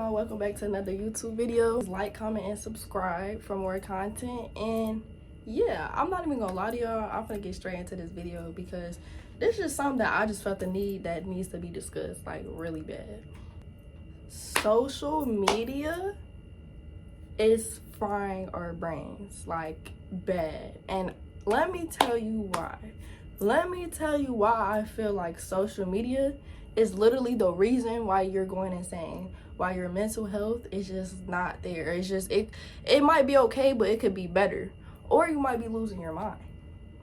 y'all, welcome back to another YouTube video. Like, comment, and subscribe for more content. And yeah, I'm not even gonna lie to y'all, I'm gonna get straight into this video because this is something that I just felt the need that needs to be discussed, like, really bad. Social media is frying our brains, like, bad. And let me tell you why. I feel like social media is literally the reason why you're going insane, why your mental health is just not there. It's just, it might be okay, but it could be better. Or you might be losing your mind.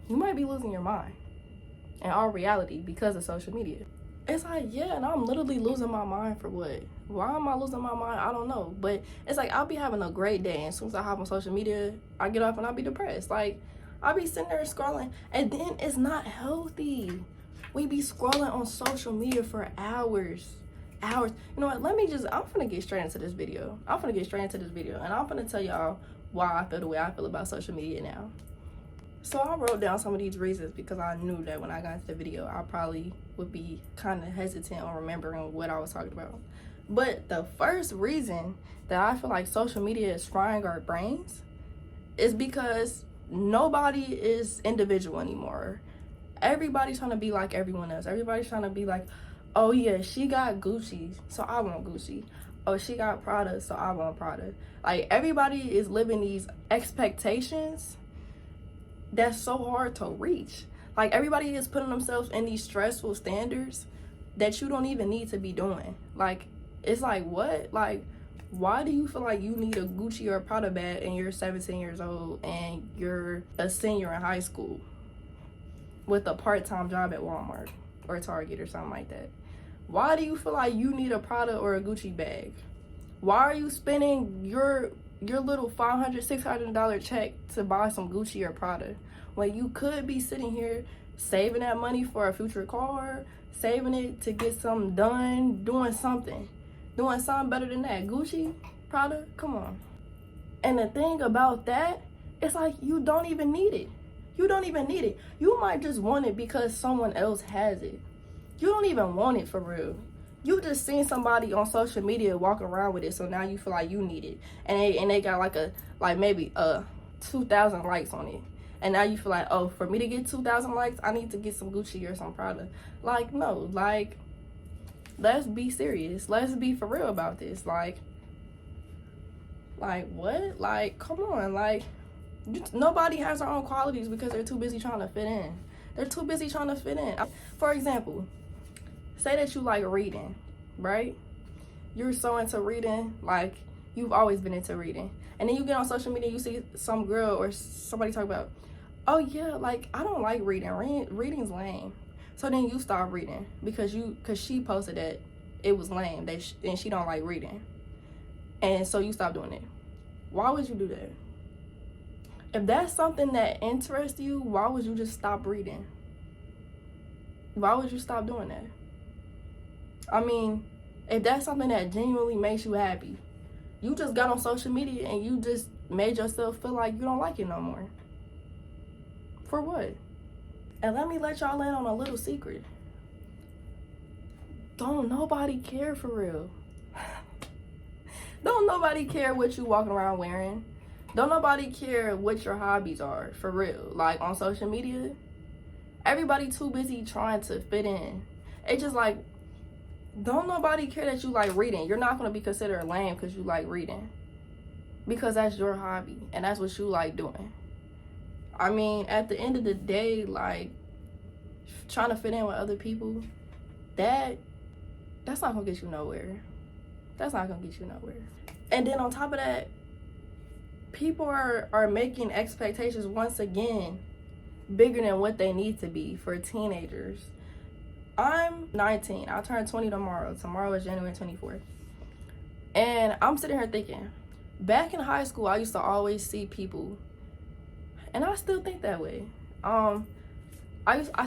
You might be losing your mind in all reality because of social media. It's like, yeah, and I'm literally losing my mind for what? Why am I losing my mind? I don't know. But it's like, I'll be having a great day, and as soon as I hop on social media, I get off and I'll be depressed. Like, I'll be sitting there scrolling, and then it's not healthy. We be scrolling on social media for hours. You know what? I'm gonna get straight into this video. And I'm gonna tell y'all why I feel the way I feel about social media now. So I wrote down some of these reasons because I knew that when I got into the video, I probably would be kind of hesitant on remembering what I was talking about. But the first reason that I feel like social media is frying our brains is because nobody is individual anymore. Everybody's trying to be like everyone else. Everybody's trying to be like, oh yeah, she got Gucci, so I want Gucci. Oh, she got Prada, so I want Prada. Like, everybody is living these expectations that's so hard to reach. Like, everybody is putting themselves in these stressful standards that you don't even need to be doing. Like, it's like, what? Like, why do you feel like you need a Gucci or a Prada bag and you're 17 years old and you're a senior in high school with a part-time job at Walmart or Target or something like that? Why do you feel like you need a Prada or a Gucci bag? Why are you spending your little $500, $600 check to buy some Gucci or Prada when you could be sitting here saving that money for a future car, saving it to get something done, doing something better than that? Gucci, Prada, come on. And the thing about that, it's like, you don't even need it. You might just want it because someone else has it. You don't even want it for real. You just seen somebody on social media walking around with it, so now you feel like you need it. And they got maybe 2,000 likes on it. And now you feel like, oh, for me to get 2,000 likes, I need to get some Gucci or some Prada. Like, no, like, let's be serious. Let's be for real about this. Like what? Like, come on. Like, nobody has their own qualities because they're too busy trying to fit in. For example, say that you like reading, right? You're so into reading, like, you've always been into reading. And then you get on social media, you see some girl or somebody talk about, oh yeah, like, I don't like reading. Reading's lame. So then you stop reading because she posted that it was lame, and she don't like reading. And so you stop doing it. Why would you do that? If that's something that interests you, why would you just stop reading? Why would you stop doing that? I mean, if that's something that genuinely makes you happy, you just got on social media and you just made yourself feel like you don't like it no more. For what? And let me let y'all in on a little secret. Don't nobody care for real. Don't nobody care what you walking around wearing. Don't nobody care what your hobbies are, for real. Like, on social media, everybody too busy trying to fit in. It's just like, don't nobody care that you like reading. You're not going to be considered lame because you like reading. Because that's your hobby, and that's what you like doing. I mean, at the end of the day, like, trying to fit in with other people, that's not going to get you nowhere. And then on top of that, people are making expectations once again bigger than what they need to be for teenagers. I'm 19. I'll turn 20 tomorrow. Tomorrow is January 24th. And I'm sitting here thinking, back in high school, I used to always see people, and I still think that way. I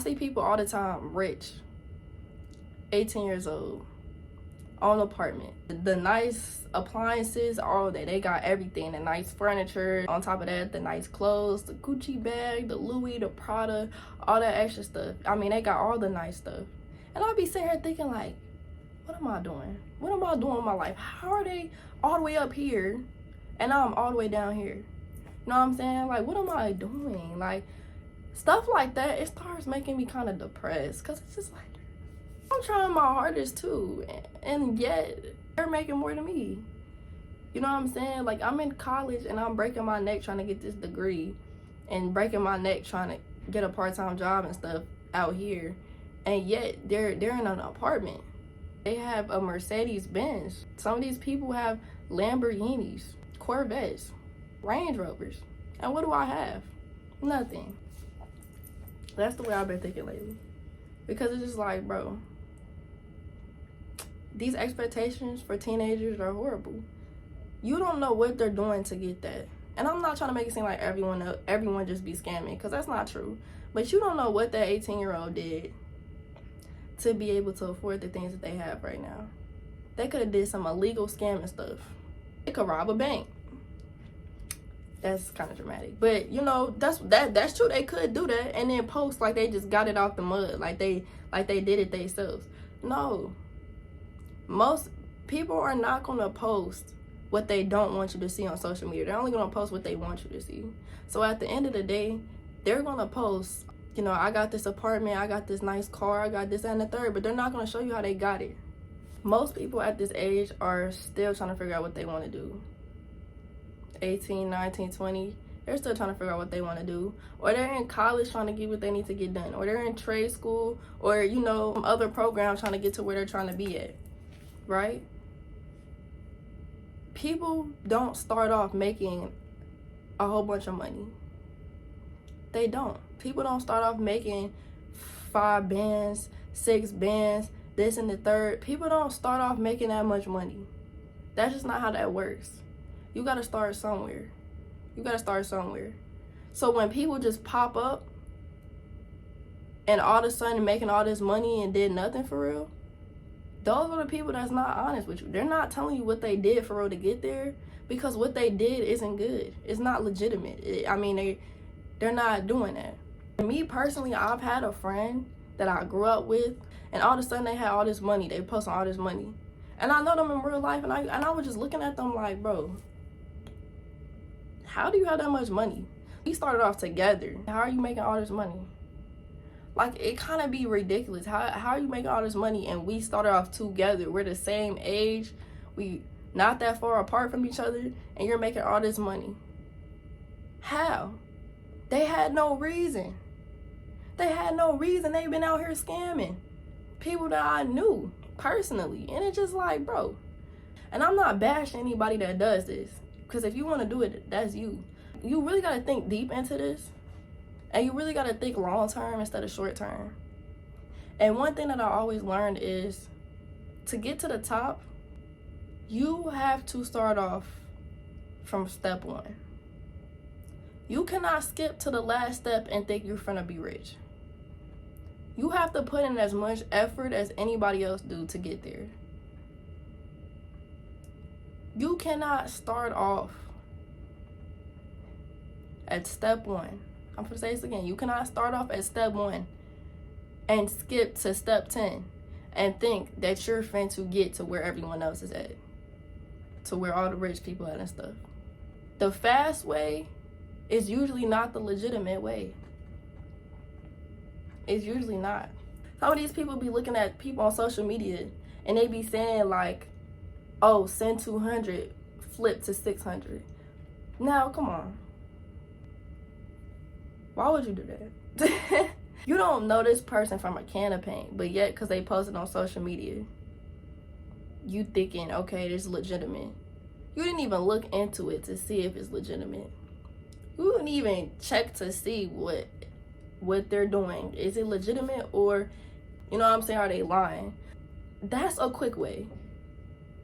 see people all the time, rich, 18 years old, own apartment, the nice appliances, all that. They got everything, the nice furniture, on top of that, the nice clothes, the Gucci bag, the Louis, the Prada, all that extra stuff. I mean, they got all the nice stuff. And I'll be sitting here thinking, like, what am I doing? What am I doing with my life? How are they all the way up here and I'm all the way down here? You know what I'm saying? Like, what am I doing? Like, stuff like that, it starts making me kind of depressed, because it's just like, I'm trying my hardest too, and yet they're making more than me. You know what I'm saying? Like, I'm in college and I'm breaking my neck trying to get this degree and breaking my neck trying to get a part-time job and stuff out here, and yet they're in an apartment. They have a Mercedes Benz. Some of these people have Lamborghinis, Corvettes, Range Rovers, and what do I have? Nothing. That's the way I've been thinking lately, because it's just like, bro, these expectations for teenagers are horrible. You don't know what they're doing to get that. And I'm not trying to make it seem like everyone just be scamming, because that's not true. But you don't know what that 18-year-old did to be able to afford the things that they have right now. They could have did some illegal scamming stuff. They could rob a bank. That's kind of dramatic, but you know, that's true. They could do that and then post like they just got it off the mud, like they did it themselves. No, most people are not gonna post what they don't want you to see on social media. They're only gonna post what they want you to see. So at the end of the day, they're gonna post, you know, I got this apartment, I got this nice car, I got this and the third, but they're not gonna show you how they got it. Most people at this age are still trying to figure out what they want to do. 18, 19, 20, they're still trying to figure out what they want to do, or they're in college trying to get what they need to get done, or they're in trade school, or, you know, other programs trying to get to where they're trying to be at, right? People don't start off making a whole bunch of money. They don't. People don't start off making 5 bands, 6 bands, this and the third. People don't start off making that much money. That's just not how that works. You gotta start somewhere. You gotta start somewhere. So when people just pop up and all of a sudden making all this money and did nothing for real, those are the people that's not honest with you. They're not telling you what they did for real to get there, because what they did isn't good. It's not legitimate. I mean, they're not doing that. And me personally, I've had a friend that I grew up with, and all of a sudden they had all this money. They posted all this money. And I know them in real life, and I was just looking at them like, bro, how do you have that much money? We started off together. How are you making all this money? Like, it kind of be ridiculous. How are you making all this money and we started off together? We're the same age. We not that far apart from each other, and you're making all this money. How? They had no reason. They had no reason. They've been out here scamming people that I knew personally. And it's just like, bro. And I'm not bashing anybody that does this, because if you want to do it, that's you. You really got to think deep into this. And you really got to think long term instead of short term. And one thing that I always learned is, to get to the top, you have to start off from step 1. You cannot skip to the last step and think you're finna be rich. You have to put in as much effort as anybody else do to get there. You cannot start off at step 1. I'm gonna say this again. You cannot start off at step 1 and skip to step 10 and think that you're finna get to where everyone else is at, to where all the rich people at and stuff. The fast way is usually not the legitimate way. It's usually not. Some of these people be looking at people on social media and they be saying like, oh, send 200, flip to 600. Now, come on. Why would you do that? You don't know this person from a can of paint, but yet because they posted on social media, you thinking, okay, this is legitimate. You didn't even look into it to see if it's legitimate. You didn't even check to see what they're doing. Is it legitimate, or, you know what I'm saying, are they lying? That's a quick way.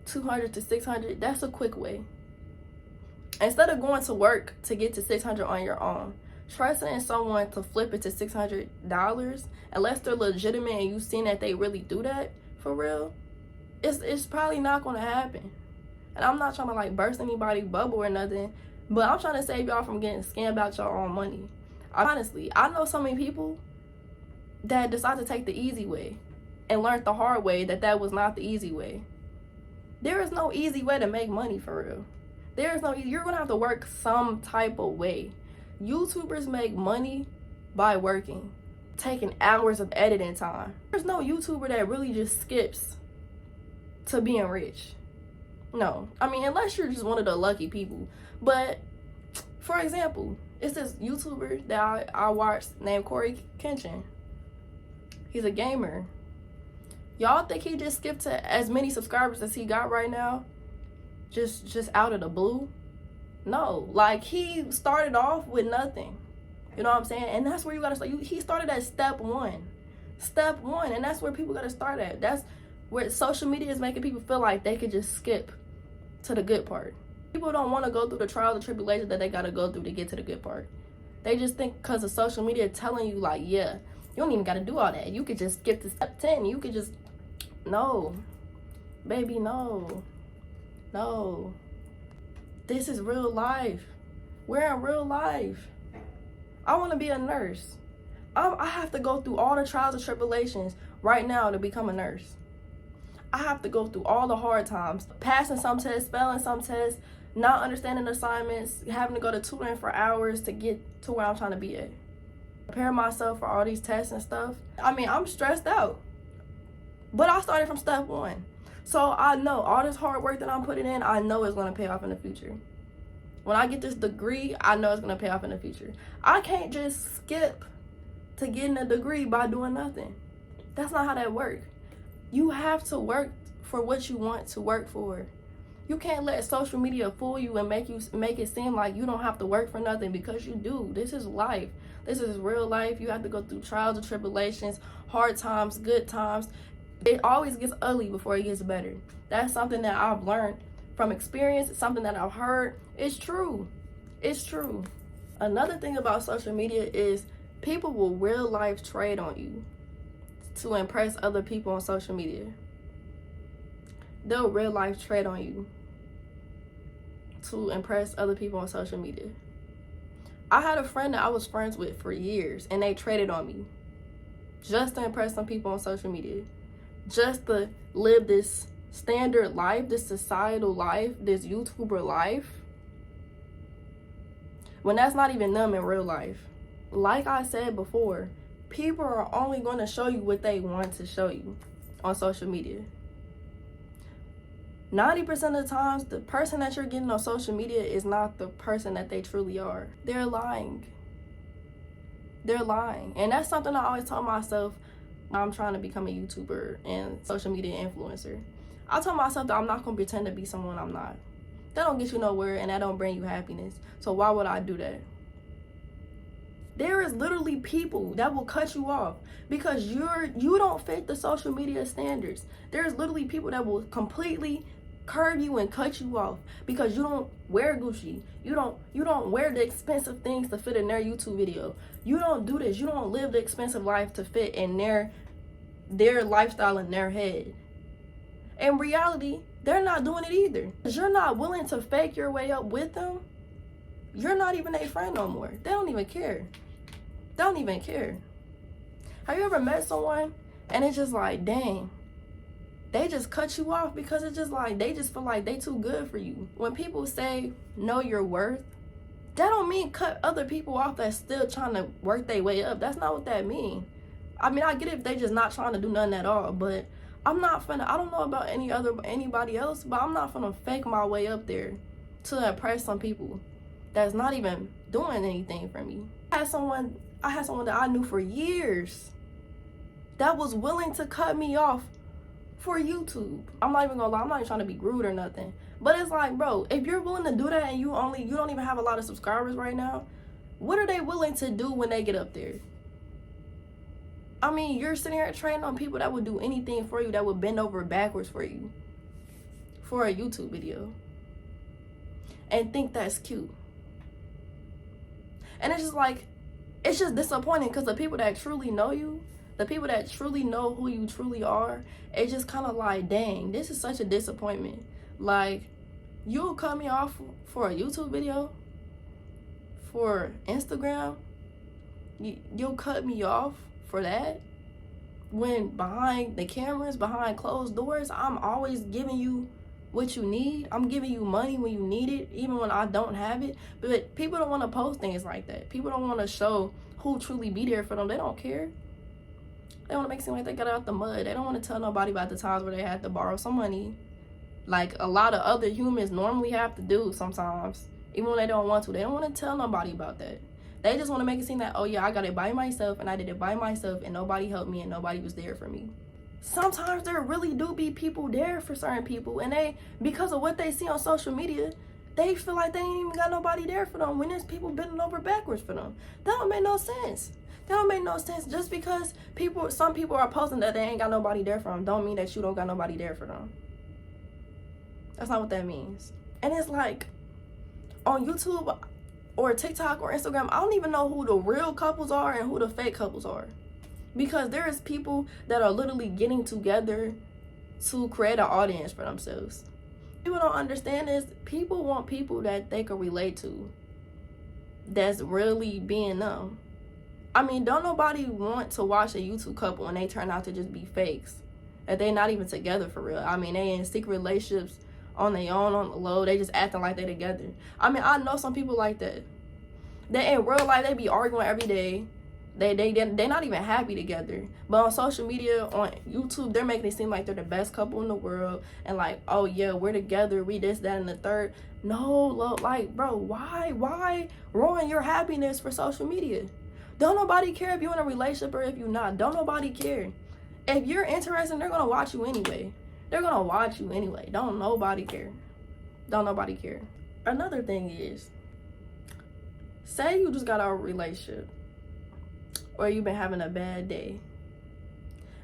200 to 600, that's a quick way. Instead of going to work to get to 600 on your own, trusting in someone to flip it to $600, unless they're legitimate and you've seen that they really do that for real, it's probably not going to happen. And I'm not trying to like burst anybody's bubble or nothing, but I'm trying to save y'all from getting scammed out your own money. Honestly, I know so many people that decide to take the easy way and learned the hard way that was not the easy way. There is no easy way to make money, for real. There is no, you're gonna have to work some type of way. YouTubers make money by working, taking hours of editing time. There's no YouTuber that really just skips to being rich. No, I mean, unless you're just one of the lucky people. But for example, it's this YouTuber that I watched named Corey Kenshin. He's a gamer. Y'all think he just skipped to as many subscribers as he got right now? Just out of the blue? No, like, he started off with nothing. You know what I'm saying? And that's where you gotta start. He started at step one. Step one, and that's where people gotta start at. That's where social media is making people feel like they could just skip to the good part. People don't want to go through the trials and tribulations that they gotta go through to get to the good part. They just think because of social media telling you, like, yeah, you don't even gotta do all that. You could just skip to step 10. You could just, no, baby, no. No. This is real life. We're in real life. I want to be a nurse. I have to go through all the trials and tribulations right now to become a nurse. I have to go through all the hard times, passing some tests, failing some tests, not understanding assignments, having to go to tutoring for hours to get to where I'm trying to be at. Prepare myself for all these tests and stuff. I mean, I'm stressed out. But I started from step one. So I know all this hard work that I'm putting in, I know it's going to pay off in the future. When I get this degree, I know it's going to pay off in the future. I can't just skip to getting a degree by doing nothing. That's not how that works. You have to work for what you want to work for. You can't let social media fool you and make it seem like you don't have to work for nothing, because you do. This is life. This is real life. You have to go through trials and tribulations, hard times, good times. It always gets ugly before it gets better. That's something that I've learned from experience. It's something that I've heard. It's true. It's true. Another thing about social media is people will real life trade on you to impress other people on social media. They'll real life trade on you to impress other people on social media. I had a friend that I was friends with for years, and they traded on me just to impress some people on social media. Just to live this standard life, this societal life, this YouTuber life, when that's not even them in real life. Like I said before, people are only going to show you what they want to show you on social media. 90% of the times, the person that you're getting on social media is not the person that they truly are. They're lying. They're lying. And that's something I always tell myself. I'm trying to become a YouTuber and social media influencer. I told myself that I'm not going to pretend to be someone I'm not. That don't get you nowhere, and that don't bring you happiness. So why would I do that? There is literally people that will cut you off because you don't fit the social media standards. There's literally people that will completely curve you and cut you off because you don't wear Gucci. You don't wear the expensive things to fit in their YouTube video. You don't do this. You don't live the expensive life to fit in their lifestyle in their head. In reality, they're not doing it either. Because you're not willing to fake your way up with them, you're not even a friend no more. They don't even care. They don't even care. Have you ever met someone and it's just like, dang, they just cut you off because it's just like, they just feel like they too good for you. When people say, know your worth, that don't mean cut other people off that's still trying to work their way up. That's not what that means. I mean, I get it if they just not trying to do nothing at all, but I don't know about anybody else, but I'm not finna fake my way up there to impress some people that's not even doing anything for me. I had someone that I knew for years that was willing to cut me off for YouTube. I'm not even gonna lie, I'm not even trying to be rude or nothing. But it's like, bro, if you're willing to do that and you don't even have a lot of subscribers right now, what are they willing to do when they get up there? I mean, you're sitting here trading on people that would do anything for you, that would bend over backwards for you for a YouTube video and think that's cute. And it's just like, it's just disappointing because the people that truly know you, the people that truly know who you truly are, it's just kind of like, dang, this is such a disappointment. Like, you'll cut me off for a YouTube video, for Instagram, you'll cut me off for that, when behind the cameras, behind closed doors, I'm always giving you what you need. I'm giving you money when you need it, even when I don't have it. But people don't want to post things like that. People don't want to show who truly be there for them. They don't care. They want to make it seem like they got out the mud. They don't want to tell nobody about the times where they had to borrow some money, like a lot of other humans normally have to do sometimes, even when they don't want to. They don't want to tell nobody about that. They just want to make it seem that, oh yeah, I got it by myself and I did it by myself and nobody helped me and nobody was there for me. Sometimes there really do be people there for certain people, and they, because of what they see on social media, they feel like they ain't even got nobody there for them when there's people bending over backwards for them. That don't make no sense. That don't make no sense. Just because some people are posting that they ain't got nobody there for them, don't mean that you don't got nobody there for them. That's not what that means. And it's like, on YouTube or TikTok or Instagram, I don't even know who the real couples are and who the fake couples are. Because there is people that are literally getting together to create an audience for themselves. People don't understand this. People want people that they can relate to, that's really being them. I mean, don't nobody want to watch a YouTube couple and they turn out to just be fakes, that they not even together for real. I mean, they in secret relationships on their own, on the low. They just acting like they together. I mean, I know some people like that. They in real life, they be arguing every day. They're not even happy together. But on social media, on YouTube, they're making it seem like they're the best couple in the world. And like, oh yeah, we're together, we this, that, and the third. No, like, bro, why ruin your happiness for social media? Don't nobody care if you're in a relationship or if you're not. Don't nobody care. If you're interested, they're gonna watch you anyway. They're gonna watch you anyway. Don't nobody care. Don't nobody care. Another thing is, say you just got out of a relationship, or you've been having a bad day,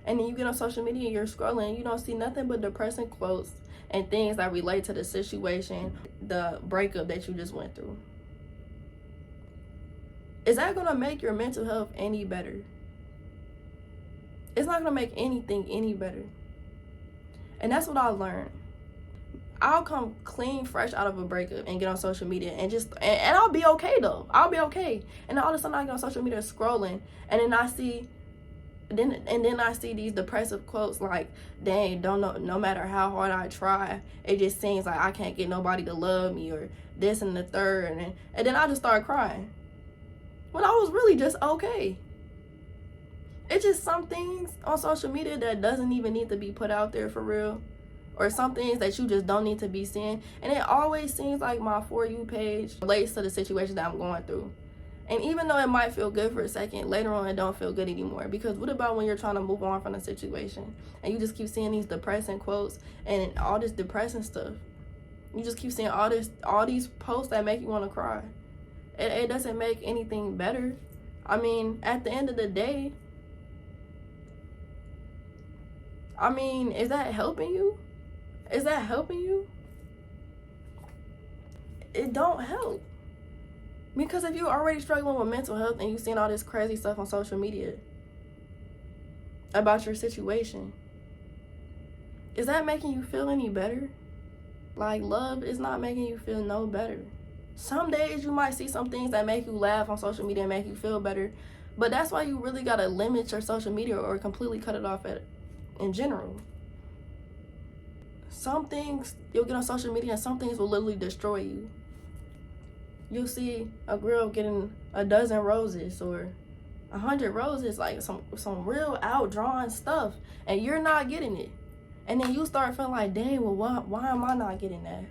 and then you get on social media and you're scrolling and you don't see nothing but depressing quotes and things that relate to the situation, the breakup that you just went through. Is that gonna make your mental health any better? It's not gonna make anything any better. And that's what I learned. I'll come clean, fresh out of a breakup and get on social media and and I'll be okay though. I'll be okay. And then all of a sudden I get on social media scrolling, and then I see these depressive quotes like, dang, no matter how hard I try, it just seems like I can't get nobody to love me, or this and the third, and then I just start crying. When I was really just okay. It's just some things on social media that doesn't even need to be put out there for real. Or some things that you just don't need to be seeing. And it always seems like my For You page relates to the situation that I'm going through. And even though it might feel good for a second, later on it don't feel good anymore. Because what about when you're trying to move on from the situation and you just keep seeing these depressing quotes and all this depressing stuff? You just keep seeing all these posts that make you want to cry. It doesn't make anything better. I mean, at the end of the day, I mean, is that helping you? Is that helping you? It don't help. Because if you're already struggling with mental health and you're seeing all this crazy stuff on social media about your situation, is that making you feel any better? Like, love is not making you feel no better. Some days you might see some things that make you laugh on social media and make you feel better, but that's why you really gotta limit your social media or completely cut it off in general. Some things you'll get on social media and some things will literally destroy you. You'll see a girl getting a dozen roses or 100 roses, like some real outdrawn stuff, and you're not getting it. And then you start feeling like, dang, well, why am I not getting that?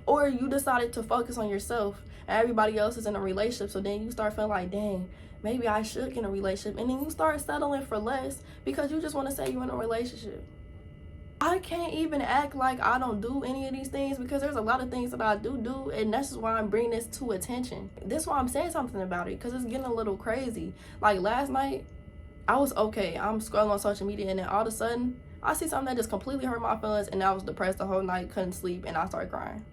Or you decided to focus on yourself and everybody else is in a relationship, so then you start feeling like, dang, maybe I should get in a relationship. And then you start settling for less because you just want to say you're in a relationship. I can't even act like I don't do any of these things because there's a lot of things that I do, and that's just why I'm bringing this to attention. This is why I'm saying something about it, because it's getting a little crazy. Like last night, I was okay. I'm scrolling on social media, and then all of a sudden, I see something that just completely hurt my feelings, and I was depressed the whole night, couldn't sleep, and I started crying.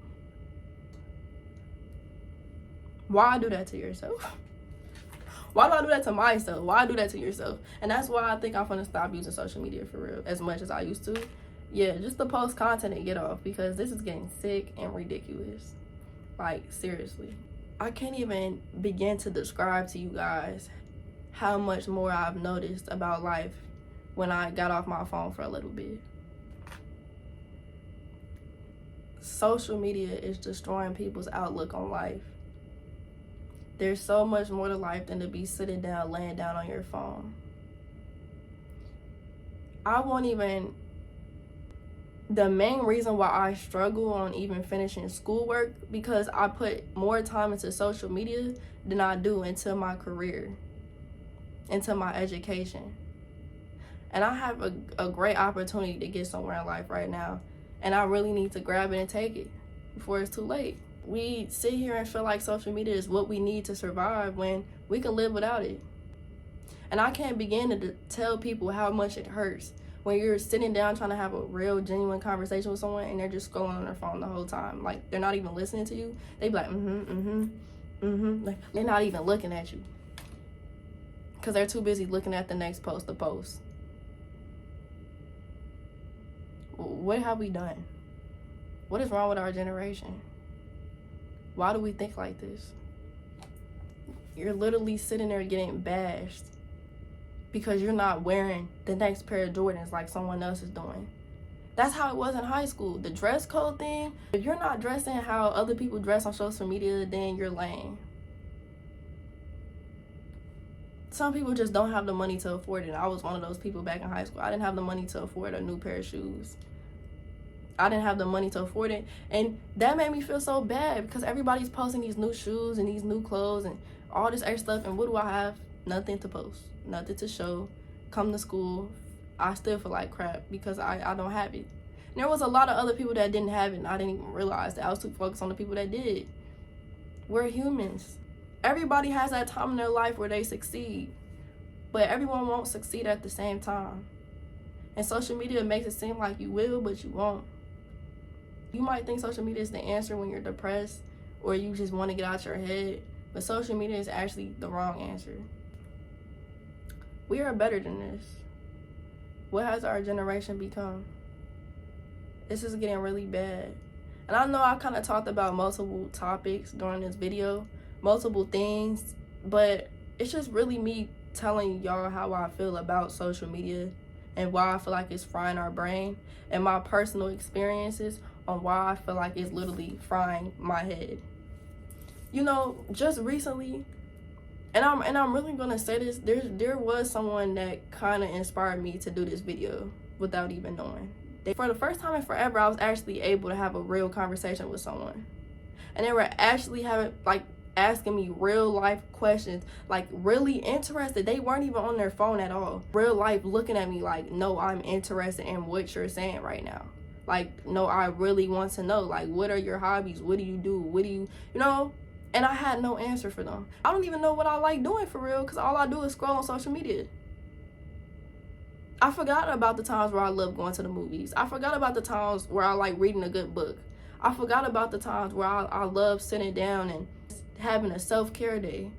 Why do that to yourself? Why do I do that to myself? Why do that to yourself? And that's why I think I'm gonna stop using social media for real as much as I used to. Yeah, just to post content and get off, because this is getting sick and ridiculous. Like, seriously. I can't even begin to describe to you guys how much more I've noticed about life when I got off my phone for a little bit. social media is destroying people's outlook on life. There's so much more to life than to be sitting down, laying down on your phone. The main reason why I struggle on even finishing schoolwork, because I put more time into social media than I do into my career, into my education. And I have a great opportunity to get somewhere in life right now. And I really need to grab it and take it before it's too late. We sit here and feel like social media is what we need to survive when we can live without it. And I can't begin to tell people how much it hurts when you're sitting down trying to have a real, genuine conversation with someone and they're just scrolling on their phone the whole time. Like, they're not even listening to you. They be like, Like, they're not even looking at you because they're too busy looking at the next post to post. What have we done? What is wrong with our generation? Why do we think like this? You're literally sitting there getting bashed because you're not wearing the next pair of Jordans like someone else is doing. That's how it was in high school. The dress code thing, if you're not dressing how other people dress on social media, then you're lame. Some people just don't have the money to afford it. I was one of those people back in high school. I didn't have the money to afford a new pair of shoes. I didn't have the money to afford it. And that made me feel so bad because everybody's posting these new shoes and these new clothes and all this extra stuff. And what do I have? Nothing to post, nothing to show. Come to school, I still feel like crap because I don't have it. And there was a lot of other people that didn't have it and I didn't even realize that. I was too focused on the people that did. We're humans. Everybody has that time in their life where they succeed, but everyone won't succeed at the same time. And social media makes it seem like you will, but you won't. You might think social media is the answer when you're depressed or you just want to get out your head, but social media is actually the wrong answer. We are better than this. What has our generation become? This is getting really bad. And I know I kind of talked about multiple topics during this video, multiple things, but it's just really me telling y'all how I feel about social media and why I feel like it's frying our brain, and my personal experiences on why I feel like it's literally frying my head. You know, just recently, and I'm really gonna say this, there was someone that kind of inspired me to do this video without even knowing. For the first time in forever, I was actually able to have a real conversation with someone, and they were actually asking me real life questions, like really interested. They weren't even on their phone at all. Real life looking at me like, no, I'm interested in what you're saying right now. Like, no, I really want to know, like, what are your hobbies? What do you do? What do you know? And I had no answer for them. I don't even know what I like doing for real because all I do is scroll on social media. I forgot about the times where I love going to the movies. I forgot about the times where I like reading a good book. I forgot about the times where I love sitting down and having a self-care day.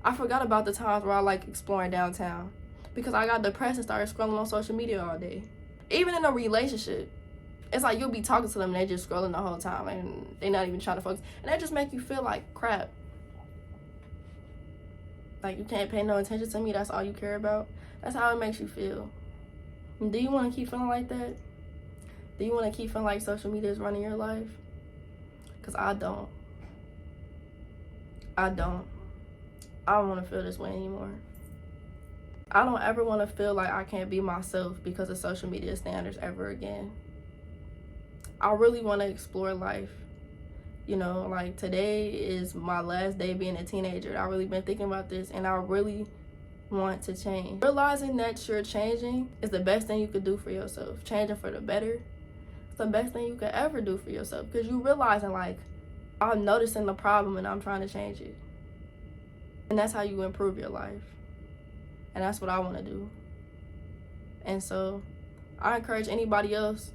I forgot about the times where I like exploring downtown because I got depressed and started scrolling on social media all day. Even in a relationship, it's like you'll be talking to them and they're just scrolling the whole time and they're not even trying to focus. And that just make you feel like crap. Like you can't pay no attention to me, that's all you care about. That's how it makes you feel. And do you want to keep feeling like that? Do you want to keep feeling like social media is running your life? Because I don't. I don't want to feel this way anymore. I don't ever want to feel like I can't be myself because of social media standards ever again. I really want to explore life. You know, like today is my last day being a teenager. I really been thinking about this and I really want to change. Realizing that you're changing is the best thing you could do for yourself. Changing for the better. It's the best thing you could ever do for yourself because you realizing like, I'm noticing the problem and I'm trying to change it. And that's how you improve your life. And that's what I want to do. And so I encourage anybody else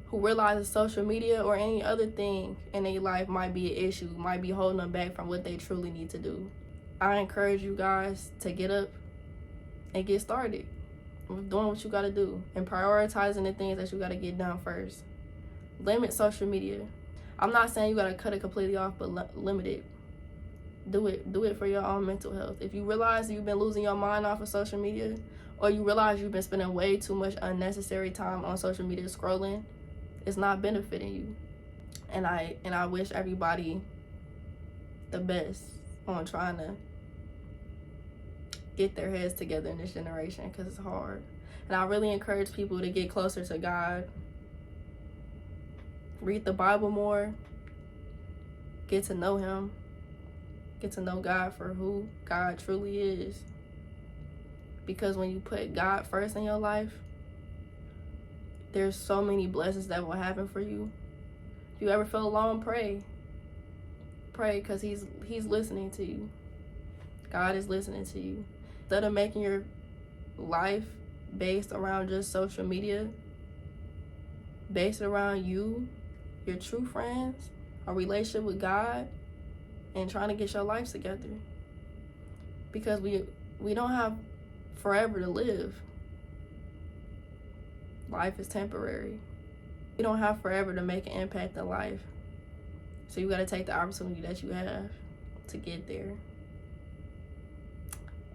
who realizes social media or any other thing in their life might be an issue, might be holding them back from what they truly need to do. I encourage you guys to get up and get started with doing what you got to do and prioritizing the things that you got to get done first. Limit social media. I'm not saying you got to cut it completely off, but limit it. Do it for your own mental health. If you realize you've been losing your mind off of social media, or you realize you've been spending way too much unnecessary time on social media scrolling, it's not benefiting you. And I wish everybody the best on trying to get their heads together in this generation, because it's hard. And I really encourage people to get closer to God. Read the Bible more. Get to know him. Get to know God for who God truly is. Because when you put God first in your life, there's so many blessings that will happen for you. If you ever feel alone, pray. Pray, because he's listening to you. God is listening to you. Instead of making your life based around just social media, based around you, your true friends, a relationship with God, and trying to get your life together. Because we don't have forever to live. Life is temporary. You don't have forever to make an impact in life. So you got to take the opportunity that you have to get there.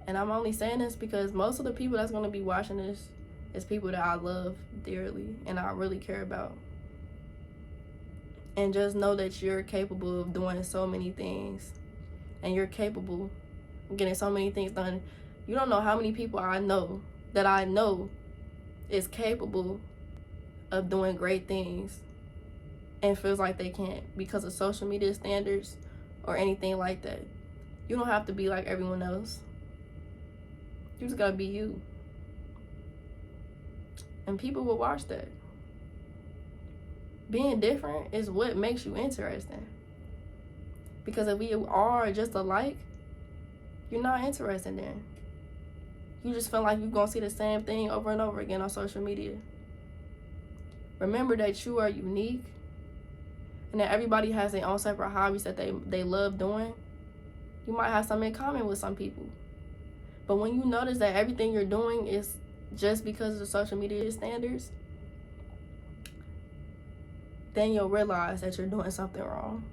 And I'm only saying this because most of the people that's going to be watching this is people that I love dearly and I really care about. And just know that you're capable of doing so many things. And you're capable of getting so many things done. You don't know how many people I know is capable of doing great things and feels like they can't because of social media standards or anything like that. You don't have to be like everyone else. You just gotta be you. And people will watch that. Being different is what makes you interesting. Because if we are just alike, you're not interested in. You just feel like you're gonna see the same thing over and over again on social media. Remember that you are unique and that everybody has their own separate hobbies that they love doing. You might have something in common with some people. But when you notice that everything you're doing is just because of the social media standards, then you'll realize that you're doing something wrong.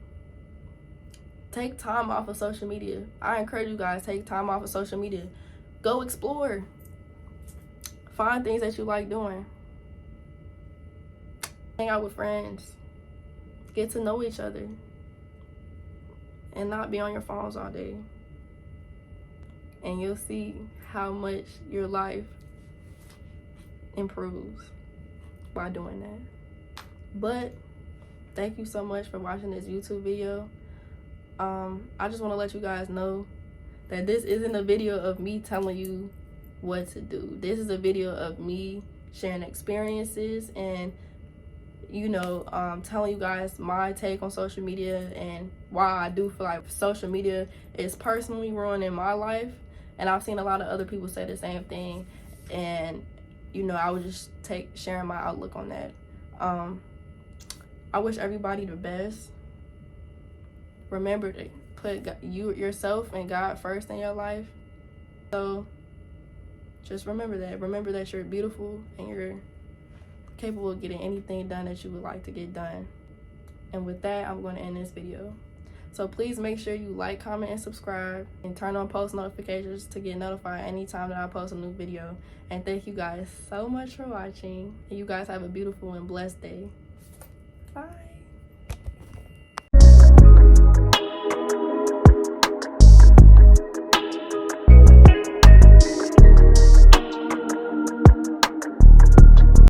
Take time off of social media. I encourage you guys, take time off of social media. Go explore. Find things that you like doing. Hang out with friends. Get to know each other. And not be on your phones all day. And you'll see how much your life improves by doing that. But thank you so much for watching this YouTube video. I just want to let you guys know that this isn't a video of me telling you what to do. This is a video of me sharing experiences and, you know, telling you guys my take on social media and why I do feel like social media is personally ruining my life. And I've seen a lot of other people say the same thing. And, you know, I would just sharing my outlook on that. I wish everybody the best. Remember to put yourself and God first in your life. So just remember that. Remember that you're beautiful and you're capable of getting anything done that you would like to get done. And with that, I'm going to end this video. So please make sure you like, comment, and subscribe, and turn on post notifications to get notified anytime that I post a new video. And thank you guys so much for watching. And you guys have a beautiful and blessed day. Bye.